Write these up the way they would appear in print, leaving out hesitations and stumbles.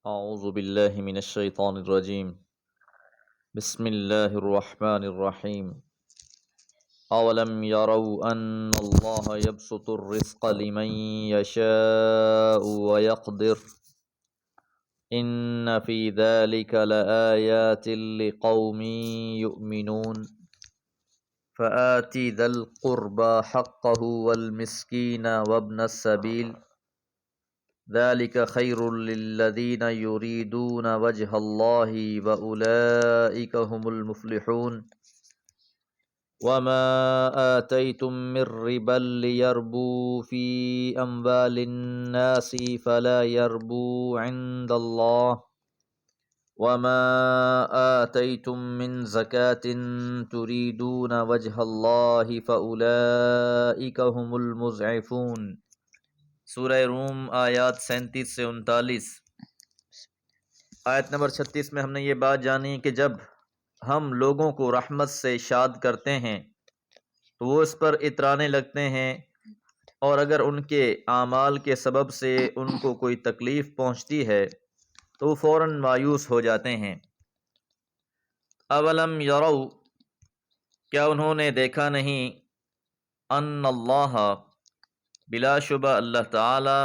أعوذ بالله من الشيطان الرجيم. بسم الله الرحمن الرحيم. أولم يروا أن الله يبسط الرزق لمن يشاء ويقدر إن في ذلك لآيات لقوم يؤمنون فآت ذا القربى حقه والمسكين وابن السبيل ذلك خير للذين يريدون وجه الله وأولئك هم المفلحون وما آتيتم من ربا ليربو في أموال الناس فلا يربو عند الله وما آتيتم من زكاة تريدون وجه الله فأولئك هم المضعفون۔ سورہ روم آیات 37 سے 39۔ آیت نمبر 36 میں ہم نے یہ بات جانی کہ جب ہم لوگوں کو رحمت سے شاد کرتے ہیں تو وہ اس پر اترانے لگتے ہیں، اور اگر ان کے اعمال کے سبب سے ان کو کوئی تکلیف پہنچتی ہے تو وہ فوراً مایوس ہو جاتے ہیں۔ اولم یرو، کیا انہوں نے دیکھا نہیں، ان اللہ، بلا شبہ اللہ تعالی،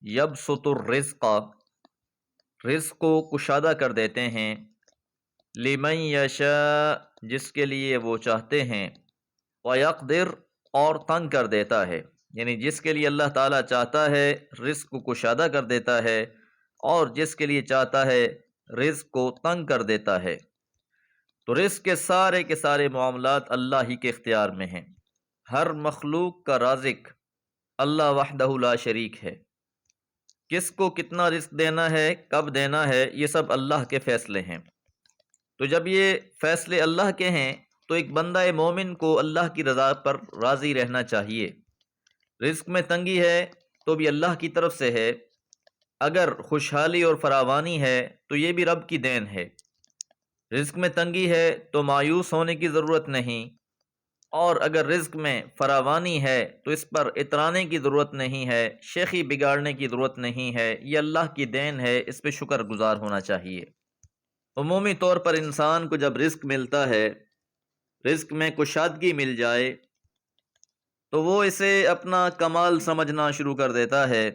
یبسط الرزق، رزق کو کشادہ کر دیتے ہیں، لمن یشاء، جس کے لیے وہ چاہتے ہیں، ویقدر، اور تنگ کر دیتا ہے، یعنی جس کے لیے اللہ تعالیٰ چاہتا ہے رزق کو کشادہ کر دیتا ہے، اور جس کے لیے چاہتا ہے رزق کو تنگ کر دیتا ہے۔ تو رزق کے سارے معاملات اللہ ہی کے اختیار میں ہیں۔ ہر مخلوق کا رازق اللہ وحدہ لا شریک ہے۔ کس کو کتنا رزق دینا ہے، کب دینا ہے، یہ سب اللہ کے فیصلے ہیں۔ تو جب یہ فیصلے اللہ کے ہیں تو ایک بندہ مومن کو اللہ کی رضا پر راضی رہنا چاہیے۔ رزق میں تنگی ہے تو بھی اللہ کی طرف سے ہے، اگر خوشحالی اور فراوانی ہے تو یہ بھی رب کی دین ہے۔ رزق میں تنگی ہے تو مایوس ہونے کی ضرورت نہیں، اور اگر رزق میں فراوانی ہے تو اس پر اترانے کی ضرورت نہیں ہے، شیخی بگاڑنے کی ضرورت نہیں ہے، یہ اللہ کی دین ہے، اس پہ شکر گزار ہونا چاہیے۔ عمومی طور پر انسان کو جب رزق ملتا ہے، رزق میں کشادگی مل جائے تو وہ اسے اپنا کمال سمجھنا شروع کر دیتا ہے۔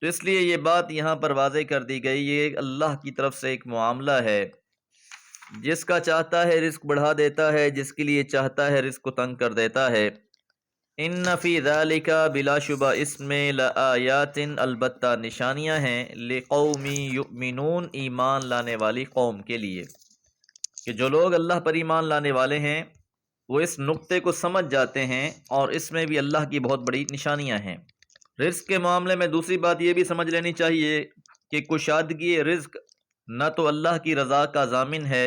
تو اس لیے یہ بات یہاں پر واضح کر دی گئی، یہ اللہ کی طرف سے ایک معاملہ ہے، جس کا چاہتا ہے رزق بڑھا دیتا ہے، جس کے لیے چاہتا ہے رزق کو تنگ کر دیتا ہے۔ ان فی ذالک، بلا شبہ اس میں، لآیات، البتہ نشانیاں ہیں، لقوم یؤمنون، ایمان لانے والی قوم کے لیے، کہ جو لوگ اللہ پر ایمان لانے والے ہیں وہ اس نقطے کو سمجھ جاتے ہیں، اور اس میں بھی اللہ کی بہت بڑی نشانیاں ہیں۔ رزق کے معاملے میں دوسری بات یہ بھی سمجھ لینی چاہیے کہ کشادگی رزق نہ تو اللہ کی رضا کا ضامن ہے،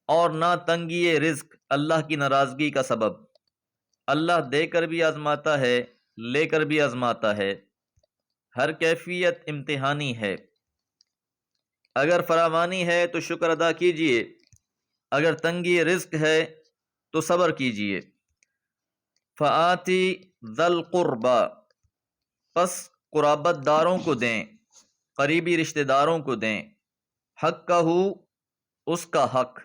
اور نہ تنگی رزق اللہ کی ناراضگی کا سبب۔ اللہ دے کر بھی آزماتا ہے، لے کر بھی آزماتا ہے، ہر کیفیت امتحانی ہے۔ اگر فراوانی ہے تو شکر ادا کیجئے، اگر تنگی رزق ہے تو صبر کیجئے۔ فآتی ذی القربی، پس قرابت داروں کو دیں، قریبی رشتہ داروں کو دیں، حقہ، اس کا حق۔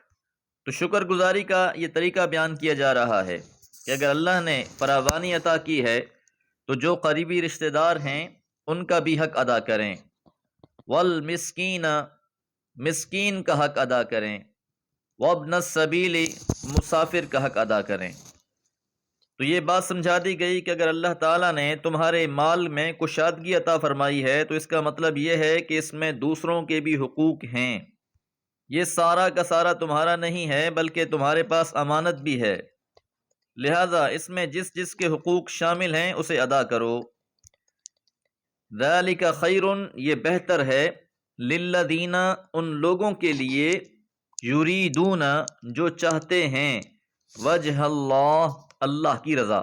تو شکر گزاری کا یہ طریقہ بیان کیا جا رہا ہے کہ اگر اللہ نے فراوانی عطا کی ہے تو جو قریبی رشتہ دار ہیں ان کا بھی حق ادا کریں، والمسکین، مسکین کا حق ادا کریں، وابن السبیل، مسافر کا حق ادا کریں۔ تو یہ بات سمجھا دی گئی کہ اگر اللہ تعالیٰ نے تمہارے مال میں کشادگی عطا فرمائی ہے تو اس کا مطلب یہ ہے کہ اس میں دوسروں کے بھی حقوق ہیں، یہ سارا کا سارا تمہارا نہیں ہے بلکہ تمہارے پاس امانت بھی ہے، لہذا اس میں جس جس کے حقوق شامل ہیں اسے ادا کرو۔ ذالک خیر، یہ بہتر ہے، للذین، ان لوگوں کے لیے، یریدون، جو چاہتے ہیں، وجہ اللہ، اللہ کی رضا۔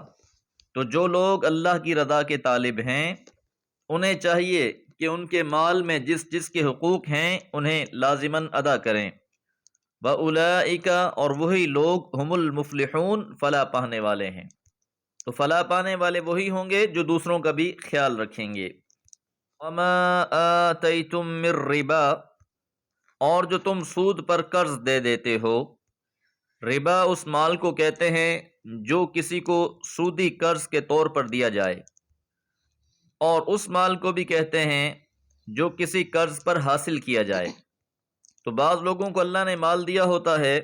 تو جو لوگ اللہ کی رضا کے طالب ہیں انہیں چاہیے کہ ان کے مال میں جس جس کے حقوق ہیں انہیں لازماً ادا کریں۔ وَأُولَئِکَ، اور وہی لوگ، ہم المفلحون، فلاح پانے والے ہیں۔ تو فلاح پانے والے وہی ہوں گے جو دوسروں کا بھی خیال رکھیں گے۔ وما آتیتم من ربا، اور جو تم سود پر قرض دے دیتے ہو، ربا اس مال کو کہتے ہیں جو کسی کو سودی قرض کے طور پر دیا جائے، اور اس مال کو بھی کہتے ہیں جو کسی قرض پر حاصل کیا جائے۔ تو بعض لوگوں کو اللہ نے مال دیا ہوتا ہے،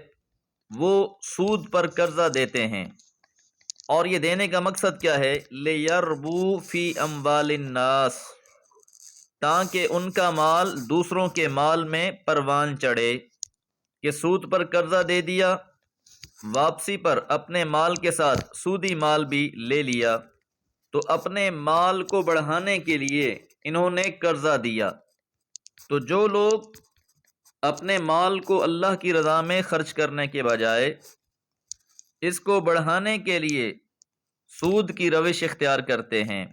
وہ سود پر قرضہ دیتے ہیں، اور یہ دینے کا مقصد کیا ہے؟ لِيَرْبُوا فِي أَمْوَالِ النَّاسِ، تاکہ ان کا مال دوسروں کے مال میں پروان چڑھے، کہ سود پر قرضہ دے دیا، واپسی پر اپنے مال کے ساتھ سودی مال بھی لے لیا، تو اپنے مال کو بڑھانے کے لیے انہوں نے قرضہ دیا۔ تو جو لوگ اپنے مال کو اللہ کی رضا میں خرچ کرنے کے بجائے اس کو بڑھانے کے لیے سود کی روش اختیار کرتے ہیں،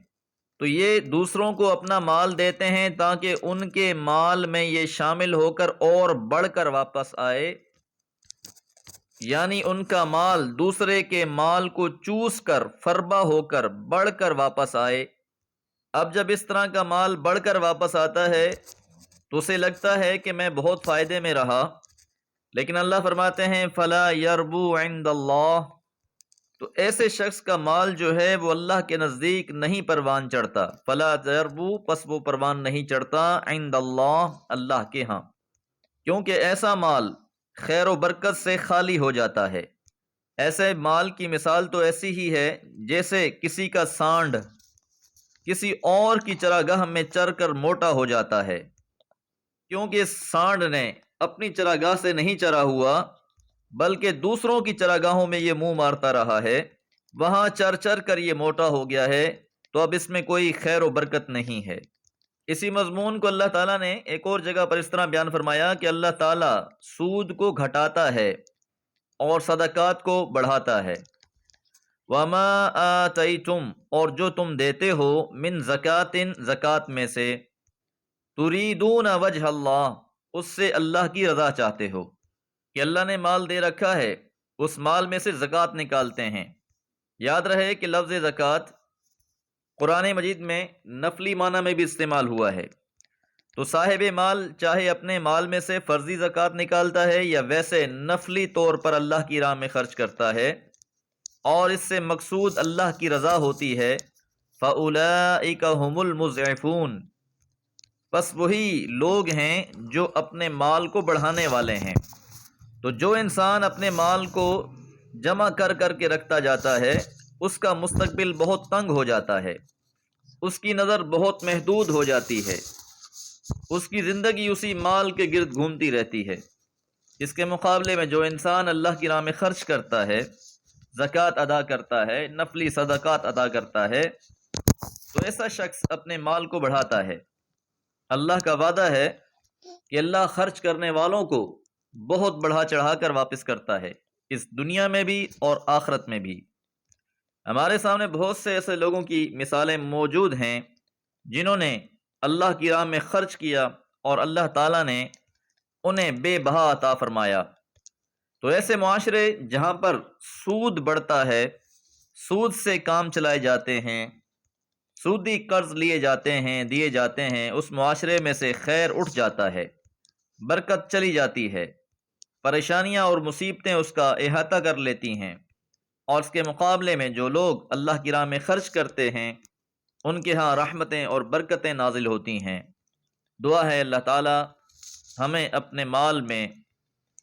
تو یہ دوسروں کو اپنا مال دیتے ہیں تاکہ ان کے مال میں یہ شامل ہو کر اور بڑھ کر واپس آئے، یعنی ان کا مال دوسرے کے مال کو چوس کر فربا ہو کر بڑھ کر واپس آئے۔ اب جب اس طرح کا مال بڑھ کر واپس آتا ہے تو اسے لگتا ہے کہ میں بہت فائدے میں رہا، لیکن اللہ فرماتے ہیں فَلَا يَرْبُو عِنْدَ اللَّهِ، تو ایسے شخص کا مال جو ہے وہ اللہ کے نزدیک نہیں پروان چڑھتا۔ فَلَا يَرْبُو، پس وہ پروان نہیں چڑھتا، عِنْدَ اللَّهِ، اللہ کے ہاں، کیونکہ ایسا مال خیر و برکت سے خالی ہو جاتا ہے۔ ایسے مال کی مثال تو ایسی ہی ہے جیسے کسی کا سانڈ کسی اور کی چراگاہ میں چر کر موٹا ہو جاتا ہے، کیونکہ اس سانڈ نے اپنی چراگاہ سے نہیں چرا ہوا بلکہ دوسروں کی چراگاہوں میں یہ منہ مارتا رہا ہے، وہاں چر چر کر یہ موٹا ہو گیا ہے، تو اب اس میں کوئی خیر و برکت نہیں ہے۔ اسی مضمون کو اللہ تعالیٰ نے ایک اور جگہ پر اس طرح بیان فرمایا کہ اللہ تعالیٰ سود کو گھٹاتا ہے اور صدقات کو بڑھاتا ہے۔ وَمَا آتَيْتُمْ، اور جو تم دیتے ہو، من زکاتٍ، زکات میں سے، تُرِيدُونَ وجہ اللہ، اس سے اللہ کی رضا چاہتے ہو، کہ اللہ نے مال دے رکھا ہے، اس مال میں سے زکات نکالتے ہیں۔ یاد رہے کہ لفظ زکات قرآن مجید میں نفلی معنی میں بھی استعمال ہوا ہے، تو صاحب مال چاہے اپنے مال میں سے فرضی زکات نکالتا ہے یا ویسے نفلی طور پر اللہ کی راہ میں خرچ کرتا ہے، اور اس سے مقصود اللہ کی رضا ہوتی ہے، فَأُولَئِكَ هُمُ الْمُضْعِفُونَ، بس وہی لوگ ہیں جو اپنے مال کو بڑھانے والے ہیں۔ تو جو انسان اپنے مال کو جمع کر کر کے رکھتا جاتا ہے، اس کا مستقبل بہت تنگ ہو جاتا ہے، اس کی نظر بہت محدود ہو جاتی ہے، اس کی زندگی اسی مال کے گرد گھومتی رہتی ہے۔ اس کے مقابلے میں جو انسان اللہ کی راہ میں خرچ کرتا ہے، زکوٰۃ ادا کرتا ہے، نفلی صدقات ادا کرتا ہے، تو ایسا شخص اپنے مال کو بڑھاتا ہے۔ اللہ کا وعدہ ہے کہ اللہ خرچ کرنے والوں کو بہت بڑھا چڑھا کر واپس کرتا ہے، اس دنیا میں بھی اور آخرت میں بھی۔ ہمارے سامنے بہت سے ایسے لوگوں کی مثالیں موجود ہیں جنہوں نے اللہ کی راہ میں خرچ کیا اور اللہ تعالیٰ نے انہیں بے بہا عطا فرمایا۔ تو ایسے معاشرے جہاں پر سود بڑھتا ہے، سود سے کام چلائے جاتے ہیں، سودی قرض لیے جاتے ہیں، دیے جاتے ہیں، اس معاشرے میں سے خیر اٹھ جاتا ہے، برکت چلی جاتی ہے، پریشانیاں اور مصیبتیں اس کا احاطہ کر لیتی ہیں، اور اس کے مقابلے میں جو لوگ اللہ کی راہ میں خرچ کرتے ہیں ان کے ہاں رحمتیں اور برکتیں نازل ہوتی ہیں۔ دعا ہے اللہ تعالی ہمیں اپنے مال میں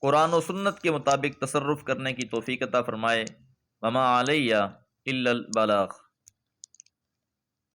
قرآن و سنت کے مطابق تصرف کرنے کی توفیق عطا فرمائے۔ وما علیہ الا البلاغ۔